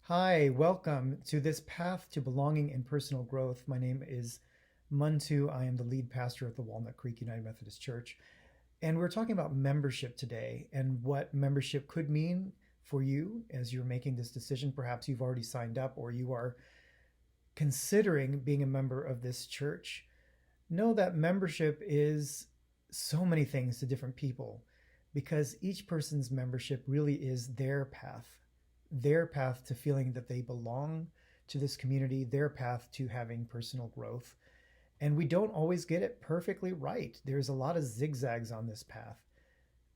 Hi, welcome to this path to belonging and personal growth. My name is Muntu. I am the lead pastor at the Walnut Creek United Methodist Church. And we're talking about membership today and what membership could mean for you as you're making this decision. Perhaps you've already signed up or you are considering being a member of this church. Know that membership is so many things to different people because each person's membership really is their path to feeling that they belong to this community, their path to having personal growth. And we don't always get it perfectly right. There's a lot of zigzags on this path.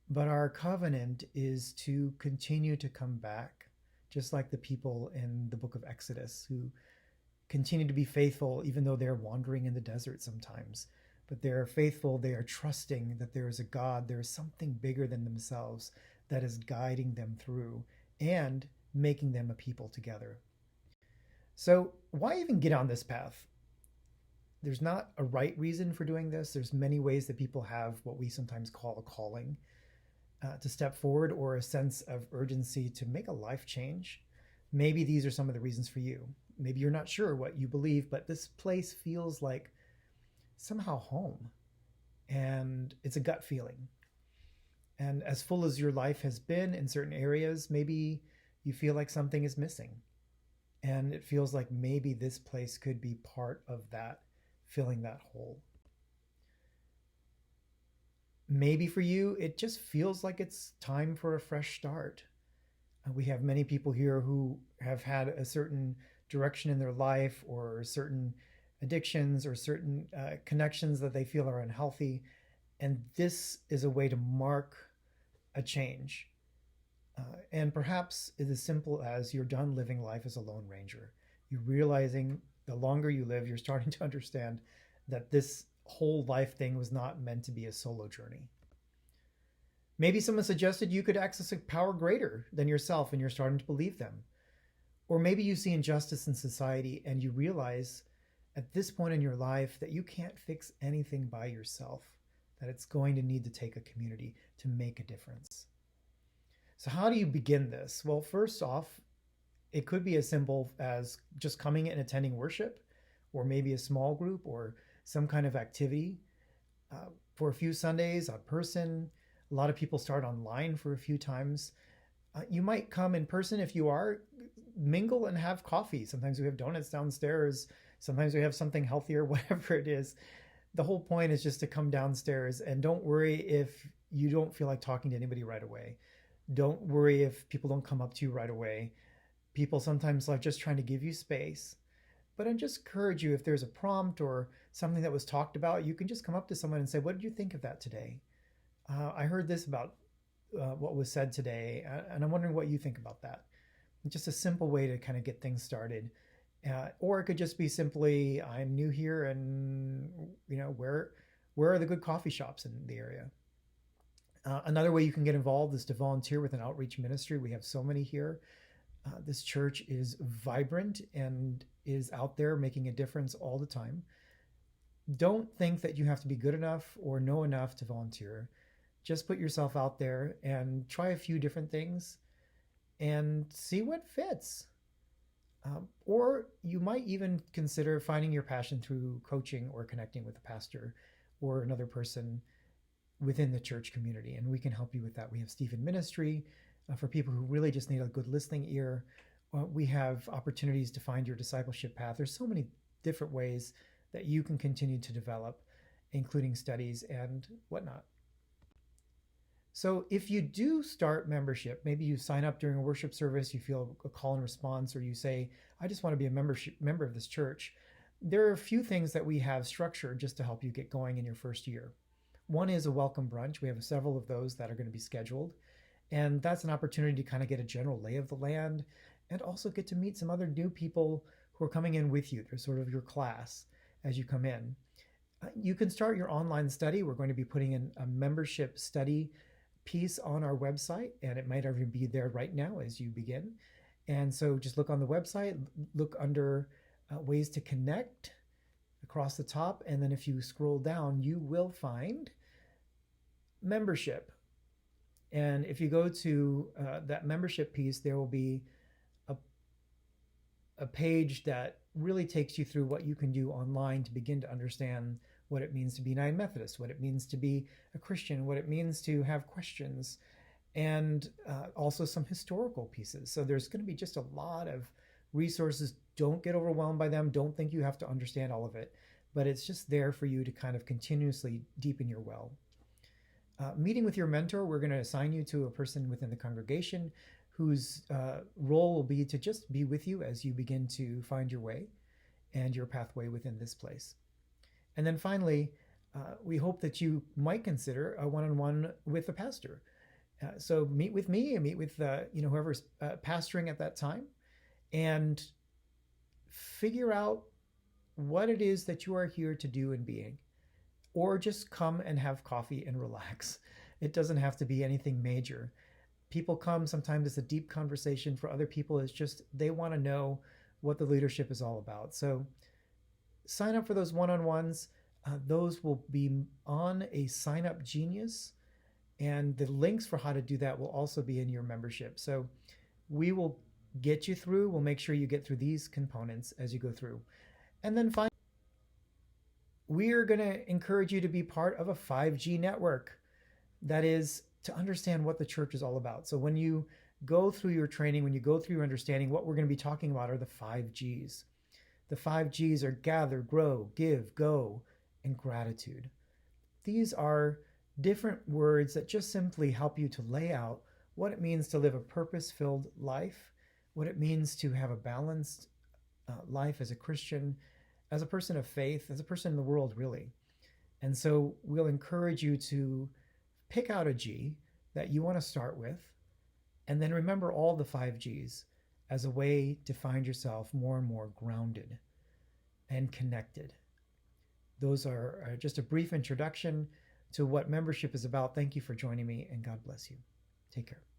But our covenant is to continue to come back, just like the people in the book of Exodus who continue to be faithful even though they're wandering in the desert sometimes. But they're faithful, they are trusting that there is a God, there is something bigger than themselves that is guiding them through and making them a people together. So, why even get on this path? There's not a right reason for doing this. There's many ways that people have what we sometimes call a calling to step forward or a sense of urgency to make a life change. Maybe these are some of the reasons for you. Maybe you're not sure what you believe, but this place feels like somehow home. And it's a gut feeling. And as full as your life has been in certain areas, maybe you feel like something is missing. And it feels like maybe this place could be part of that, filling that hole. Maybe for you, it just feels like it's time for a fresh start. We have many people here who have had a certain direction in their life or certain addictions or certain connections that they feel are unhealthy. And this is a way to mark a change. And perhaps it's as simple as you're done living life as a lone ranger. You're realizing the longer you live, you're starting to understand that this whole life thing was not meant to be a solo journey. Maybe someone suggested you could access a power greater than yourself and you're starting to believe them. Or maybe you see injustice in society and you realize at this point in your life that you can't fix anything by yourself, that it's going to need to take a community to make a difference. So, how do you begin this? Well, first off, it could be as simple as just coming and attending worship, or maybe a small group, or some kind of activity. For a few Sundays, a person. A lot of people start online for a few times. You might come in person if you are, mingle and have coffee. Sometimes we have donuts downstairs. Sometimes we have something healthier, whatever it is. The whole point is just to come downstairs and don't worry if you don't feel like talking to anybody right away. Don't worry if people don't come up to you right away. People sometimes like just trying to give you space. But I just encourage you if there's a prompt or something that was talked about, you can just come up to someone and say, "What did you think of that today? I heard this about what was said today, and I'm wondering what you think about that." Just a simple way to kind of get things started. Or it could just be simply, "I'm new here, and where are the good coffee shops in the area?" Another way you can get involved is to volunteer with an outreach ministry. We have so many here. This church is vibrant and is out there making a difference all the time. Don't think that you have to be good enough or know enough to volunteer. Just put yourself out there and try a few different things and see what fits. Or you might even consider finding your passion through coaching or connecting with a pastor or another person within the church community, and we can help you with that. We have Stephen Ministry for people who really just need a good listening ear. We have opportunities to find your discipleship path. There's so many different ways that you can continue to develop, including studies and whatnot. So if you do start membership, maybe you sign up during a worship service, you feel a call and response, or you say, "I just want to be a member of this church." There are a few things that we have structured just to help you get going in your first year. One is a welcome brunch. We have several of those that are going to be scheduled. And that's an opportunity to kind of get a general lay of the land and also get to meet some other new people who are coming in with you. They're sort of your class as you come in. You can start your online study. We're going to be putting in a membership study piece on our website, and it might even be there right now as you begin. And so just look on the website, look under ways to connect across the top, and then if you scroll down, you will find membership. And if you go to that membership piece, there will be a a page that really takes you through what you can do online to begin to understand what it means to be United Methodist, what it means to be a Christian, what it means to have questions, and also some historical pieces. So there's going to be just a lot of resources. Don't get overwhelmed by them. Don't think you have to understand all of it, but it's just there for you to kind of continuously deepen your well. Meeting with your mentor, we're going to assign you to a person within the congregation whose role will be to just be with you as you begin to find your way and your pathway within this place. And then finally, we hope that you might consider a one-on-one with a pastor. So meet with me and meet with whoever's pastoring at that time, and figure out what it is that you are here to do in being, or just come and have coffee and relax. It doesn't have to be anything major. People come, sometimes it's a deep conversation. For other people, it's just they want to know what the leadership is all about. So sign up for those one-on-ones. Those will be on a Sign Up Genius, and the links for how to do that will also be in your membership. So we will get you through. We'll make sure you get through these components as you go through. And then finally, we are going to encourage you to be part of a 5G network. That is to understand what the church is all about. So when you go through your training, when you go through your understanding, what we're going to be talking about are the 5Gs. The 5Gs are gather, grow, give, go, and gratitude. These are different words that just simply help you to lay out what it means to live a purpose-filled life, what it means to have a balanced life as a Christian, as a person of faith, as a person in the world, really. And so we'll encourage you to pick out a G that you want to start with, and then remember all the 5Gs as a way to find yourself more and more grounded and connected. Those are just a brief introduction to what membership is about. Thank you for joining me, and God bless you. Take care.